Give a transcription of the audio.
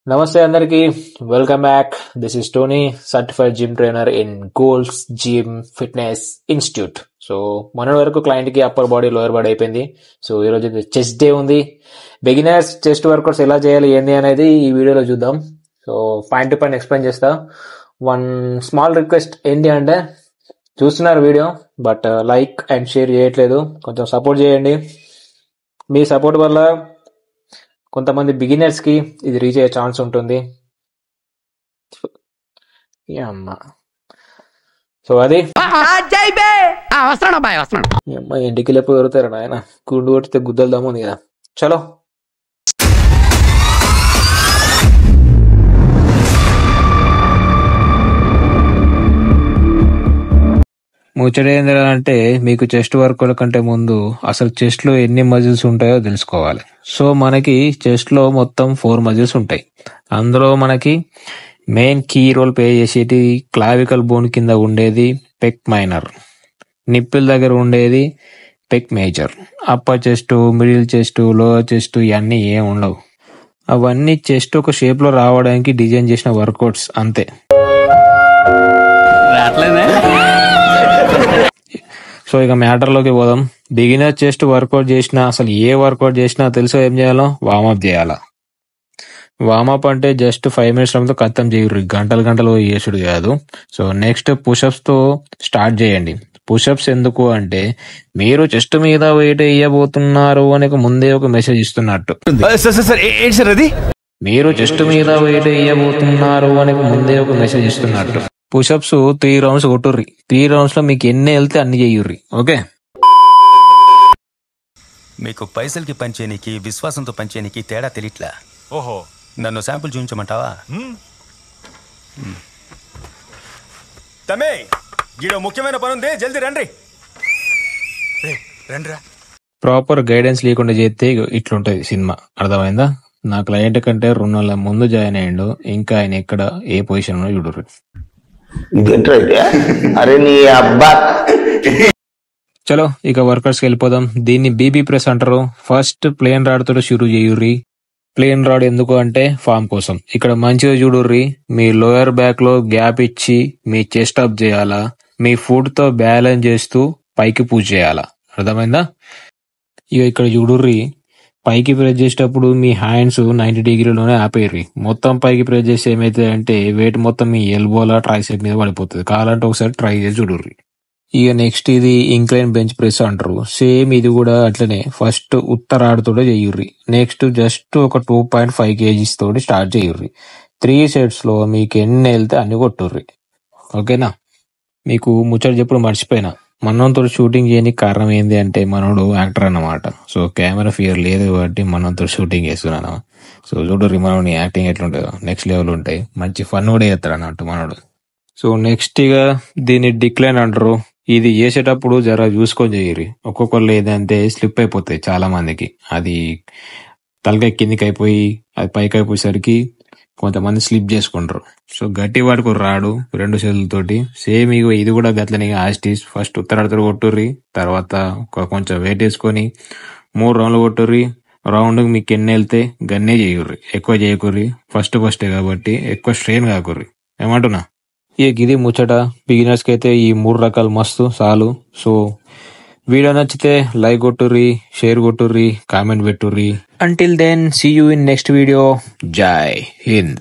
నమస్తే అందరికి, welcome back. This is Tony, certified gym trainer in golds gym fitness institute. So మన వరకు client కి అప్పర్ బాడీ లోయర్ బాడీ అయిపోయింది. So ఈ రోజు చెస్ట్ డే ఉంది. బిగినర్స్ చెస్ట్ వర్కౌట్స్ ఎలా చేయాలి ఏంది అనేది ఈ వీడియోలో చూద్దాం. So point to point explain చేస్తా. వన్ స్మాల్ రిక్వెస్ట్ ఏంటి అంటే, చూస్తున్నారు video but like and share చేయట్లేదు. కొంచెం సపోర్ట్ చేయండి. మీ సపోర్ట్ వల్ల కొంతమంది బిగినర్స్ కి ఇది రీచ్ అయ్యే ఛాన్స్ ఉంటుంది. సో అది ఇంటికి లేపు దొరుకుతారు ఆయన గుండు కొట్టితే గుద్దలు దమ్ముంది కదా. చలో ముచ్చట ఏంటంటే, మీకు చెస్ట్ వర్కౌట్ కంటే ముందు అసలు చెస్ట్ లో ఎన్ని మజిల్స్ ఉంటాయో తెలుసుకోవాలి. సో మనకి చెస్ట్ లో మొత్తం 4 మజిల్స్ ఉంటాయి. అందులో మనకి మెయిన్ కీ రోల్ ప్లే చేసేది క్లావికల్ బోన్ కింద ఉండేది పెక్ మైనర్, నిప్పిల్ దగ్గర ఉండేది pec major. Upper chest, middle chest, lower chest ఇవన్నీ ఏం ఉండవు. అవన్నీ చెస్ట్ ఒక షేప్ లో రావడానికి డిజైన్ చేసిన వర్కౌట్స్ అంతే. సో ఇక మ్యాటర్ లోకి పోదాం. బిగినర్ చెస్ట్ వర్కౌట్ చేసినా, అసలు ఏ వర్కౌట్ చేసినా తెలుసో ఏం చేయాలో, వార్మప్ చేయాలా. వార్మప్ అంటే జస్ట్ 5 minutes తో ఖతం చేయరు, గంటలు గంటలు చేసుడు కాదు. సో నెక్స్ట్ పుషప్స్ తో స్టార్ట్ చేయండి. పుషప్స్ ఎందుకు అంటే, మీరు చెస్ట్ మీద వెయిట్ వేయబోతున్నారు అని ముందే ఒక మెసేజ్ ఇస్తున్నట్టు. మీరు చెస్ట్ మీద వెయిట్ వేయబోతున్నారు అని ముందే ఒక మెసేజ్ ఇస్తున్నట్టు. Push-ups 3 rounds కొట్టుర్రి. 3 rounds లో మీకు ఎన్ని వెళ్తే అన్ని చెయ్యుర్రి. ఓకే, మీకు పైసలకి పనిచేయనికి విశ్వాసంతో పనిచేయనికి తేడా తెలియట్లా. ఓహో, నన్ను శాంపుల్ చూపించమంటావా? తమే ఈడో ముఖ్యమైన పని ఉంది, జల్దీ రండి. రండిరా. ప్రాపర్ గైడెన్స్ లేకుండా చేస్తే ఇట్లుంటది సినిమా. అర్థమైందా? నా క్లయింట్ కంటే 2 నెలల ముందు జాయిన్ అయ్యిండు, ఇంకా ఆయన ఎక్కడ ఏ పొజిషన్ లో చూడరు. అరే నీ అబ్బా. చలో ఇక వర్కర్స్ కి వెళ్ళిపోదాం. దీన్ని బీబీ ప్రెస్ అంటారు. ఫస్ట్ ప్లేన్ రాడ్ తోటి షురూ చేయుర్రి. ప్లేన్ రాడ్ ఎందుకు అంటే ఫామ్ కోసం. ఇక్కడ మంచిగా చూడుర్రి. మీ లోయర్ బ్యాక్ లో గ్యాప్ ఇచ్చి మీ చెస్ట్ అప్ చేయాలా. మీ ఫుట్ తో బ్యాలెన్స్ చేస్తూ పైకి పుష్ చేయాలా. అర్థమైందా? ఇక ఇక్కడ చూడుర్రి, పైకి ప్రెస్ చేసేటప్పుడు మీ హ్యాండ్స్ 90 degreesలోనే ఆపేర్రి. మొత్తం పైకి ప్రెస్ చేస్తే ఏమైతుంది అంటే, వెయిట్ మొత్తం మీ ఎల్బోలా ట్రైసెప్ మీద పడిపోతుంది. కావాలంటే ఒకసారి ట్రై చేసి చూడుర్రి. ఇక నెక్స్ట్ ఇది ఇంక్లైన్ బెంచ్ ప్రెస్ అంటారు. సేమ్ ఇది కూడా అట్లనే. ఫస్ట్ ఉత్తరాడుతోనే చెయ్యుర్రి. నెక్స్ట్ జస్ట్ ఒక 2.5 kgs తోటి స్టార్ట్ చేయుర్రి. 3 sets లో మీకు ఎన్ని వెళ్తే అన్ని కొట్టుర్రి. ఓకేనా? మీకు ముచ్చట చెప్పుడు మర్చిపోయినా, మనోతో షూటింగ్ చేయడానికి కారణం ఏంది అంటే, మనోడు యాక్టర్ అన్నమాట. సో కెమెరా ఫియర్ లేదు కాబట్టి మనోతో షూటింగ్ చేస్తున్నాను. సో చూడరు మనోని యాక్టింగ్ ఎట్లుంటుందో, నెక్స్ట్ లెవెల్ ఉంటాయి. మంచి ఫన్ కూడా చేస్తాడు అన్నట్టు మనోడు. సో నెక్స్ట్ ఇక దీన్ని డిక్లైన్ అంటారు. ఇది చేసేటప్పుడు జర చూసుకొని చేయరు. ఒక్కొక్కరు లేదంటే స్లిప్ అయిపోతాయి చాలా మందికి. అది తలకాయ కిందికి అయిపోయి అది పైకి అయిపోయేసరికి కొంతమంది స్లిప్ చేసుకుంటారు. సో గట్టి వాడుకు రాడు 2 చేతులతోటి. సేమ్ ఇగో ఇది కూడా గట్లనే ఆస్టీస్. ఫస్ట్ ఉత్తరాడుతో కొట్టుర్రి, తర్వాత కొంచెం వెయిట్ వేసుకొని 3 rounds కొట్టుర్రి. రౌండ్ మీకు ఎన్ని వెళ్తే గన్నే చేయుర్రి, ఎక్కువ చేయకుర్రి. ఫస్టే కాబట్టి ఎక్కువ స్ట్రెయిన్ కాకుర్రి. ఏమంటున్నా? ఇక ఇది ముచ్చట. బిగినర్స్ కి అయితే ఈ 3 రకాలు మస్తు చాలు. సో వీడియో నచ్చితే లైక్ కొట్టుర్రి, షేర్ కొట్టుర్రి, కామెంట్ పెట్టుర్రి. Until then, see you in next video. Jai Hind.